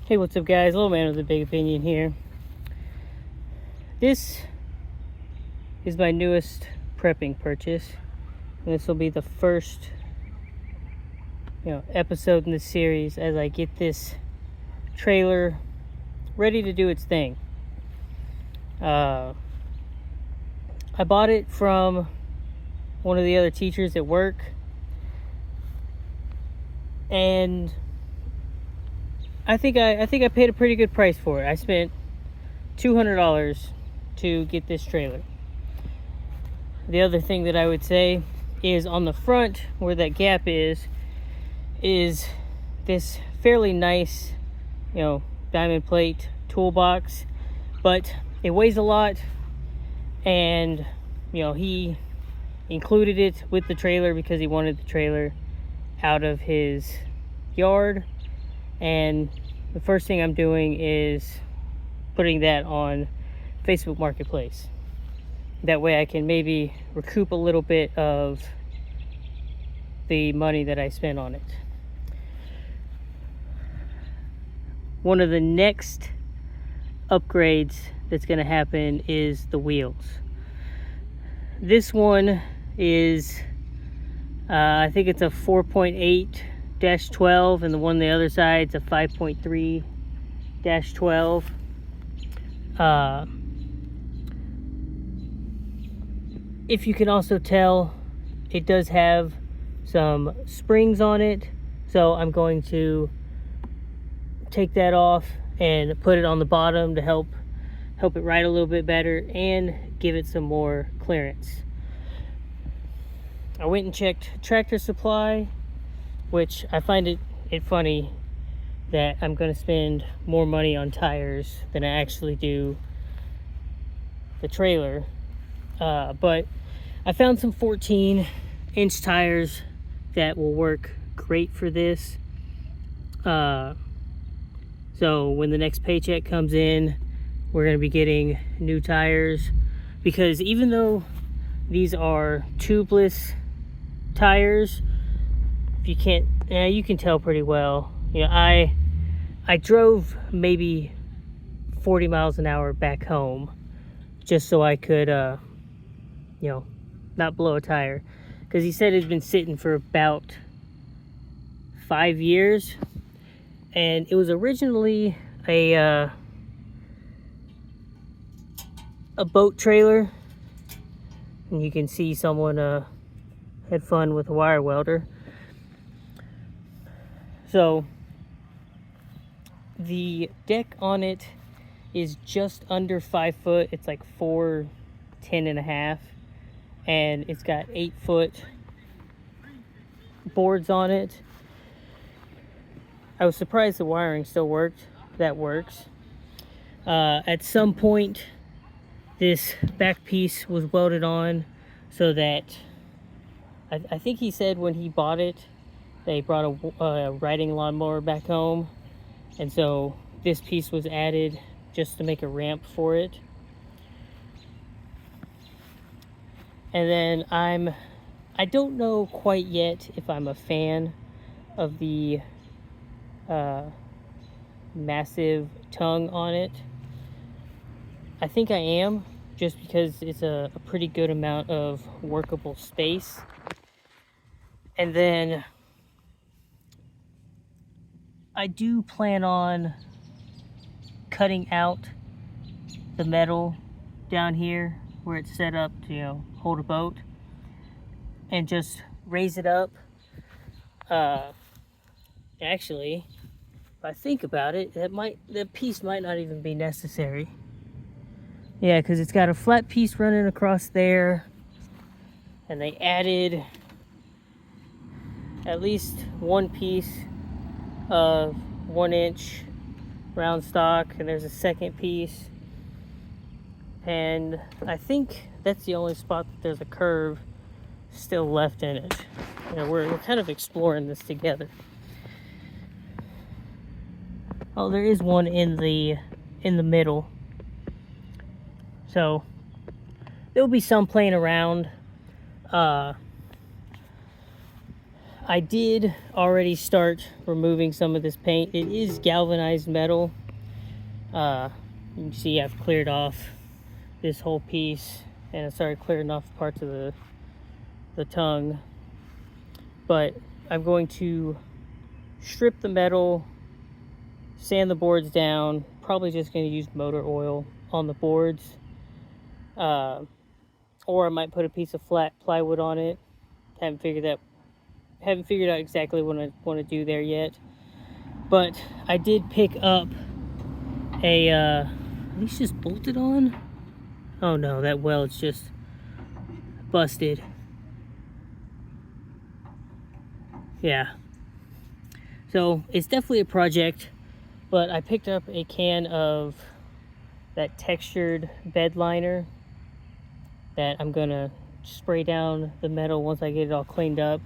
Hey, what's up, guys? Little man with a big opinion here. This is my newest prepping purchase, and this will be the first, episode in the series as I get this trailer ready to do its thing. I bought it from one of the other teachers at work, and I think I paid a pretty good price for it. I spent $200 to get this trailer. The other thing that I would say is on the front where that gap is this fairly nice, diamond plate toolbox, but it weighs a lot, and he included it with the trailer because he wanted the trailer out of his yard. And the first thing I'm doing is putting that on Facebook Marketplace. That way I can maybe recoup a little bit of the money that I spent on it. One of the next upgrades that's going to happen is the wheels. This one is, I think it's a 4.8-12, and the one on the other side's a 5.3-12. If you can also tell, it does have some springs on it, so I'm going to take that off and put it on the bottom to help it ride a little bit better and give it some more clearance. I went and checked Tractor Supply, which I find it funny that I'm going to spend more money on tires than I actually do the trailer. But I found some 14-inch tires that will work great for this. So when the next paycheck comes in, we're going to be getting new tires, because even though these are tubeless tires, if you can't, you can tell pretty well. I drove maybe 40 miles an hour back home just so I could, not blow a tire, because he said it had been sitting for about 5 years, and it was originally a boat trailer, and you can see someone had fun with a wire welder. So the deck on it is just under 5 foot. It's like 4'10.5", and it's got 8-foot boards on it. I was surprised the wiring still worked. That works. At some point, this back piece was welded on so that I think he said when he bought it, they brought a riding lawnmower back home, and so this piece was added just to make a ramp for it. And then I don't know quite yet if I'm a fan of the massive tongue on it. I think I am, just because it's a pretty good amount of workable space. And then I do plan on cutting out the metal down here where it's set up to, hold a boat, and just raise it up. Actually, if I think about it, that piece might not even be necessary. Yeah, because it's got a flat piece running across there, and they added at least one piece of 1-inch round stock, and there's a second piece, and I think that's the only spot that there's a curve still left in it. We're kind of exploring this together. Oh, there is one in the middle, so there'll be some playing around. I did already start removing some of this paint. It is galvanized metal. You can see I've cleared off this whole piece, and I started clearing off parts of the tongue. But I'm going to strip the metal, sand the boards down, probably just going to use motor oil on the boards. Or I might put a piece of flat plywood on it. Haven't figured out exactly what I want to do there yet. But I did pick up a, at least just bolted on? Oh no, that weld's just busted. Yeah. So it's definitely a project, but I picked up a can of that textured bed liner that I'm gonna spray down the metal once I get it all cleaned up,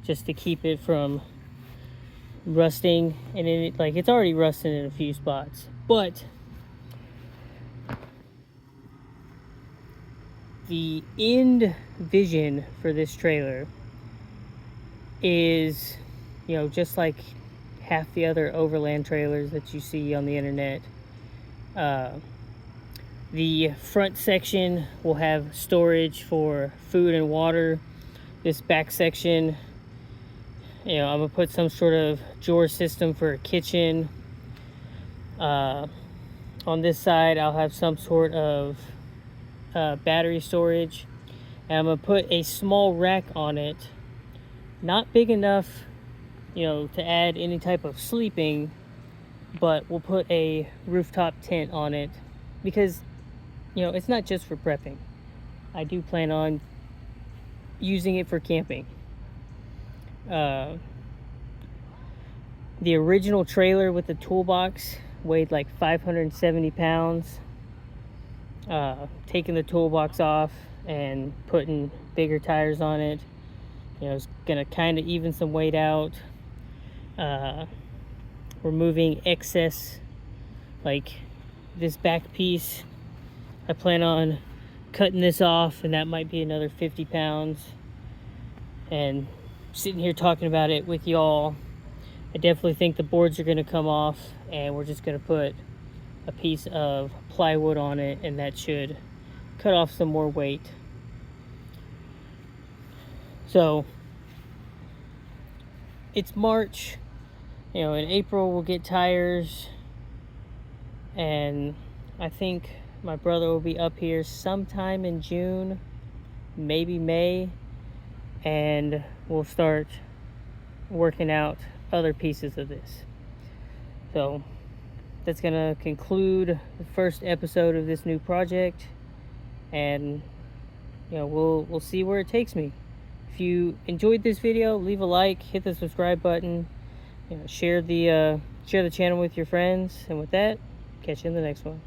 just to keep it from rusting. And it's already rusting in a few spots, but the end vision for this trailer is, just like half the other overland trailers that you see on the internet. The front section will have storage for food and water. This back section, I'm gonna put some sort of drawer system for a kitchen. On this side, I'll have some sort of battery storage. And I'm gonna put a small rack on it, not big enough, to add any type of sleeping, but we'll put a rooftop tent on it because, it's not just for prepping. I do plan on using it for camping. The original trailer with the toolbox weighed like 570 pounds. Taking the toolbox off and putting bigger tires on it, it's gonna kind of even some weight out. Removing excess, like this back piece, I plan on cutting this off, and that might be another 50 pounds. And sitting here talking about it with y'all, I definitely think the boards are going to come off, and we're just going to put a piece of plywood on it, and that should cut off some more weight. So it's March, in April we'll get tires, and I think my brother will be up here sometime in June, maybe May, and we'll start working out other pieces of this. So that's gonna conclude the first episode of this new project, and we'll see where it takes me. If you enjoyed this video, leave a like, hit the subscribe button, share the channel with your friends, and with that, catch you in the next one.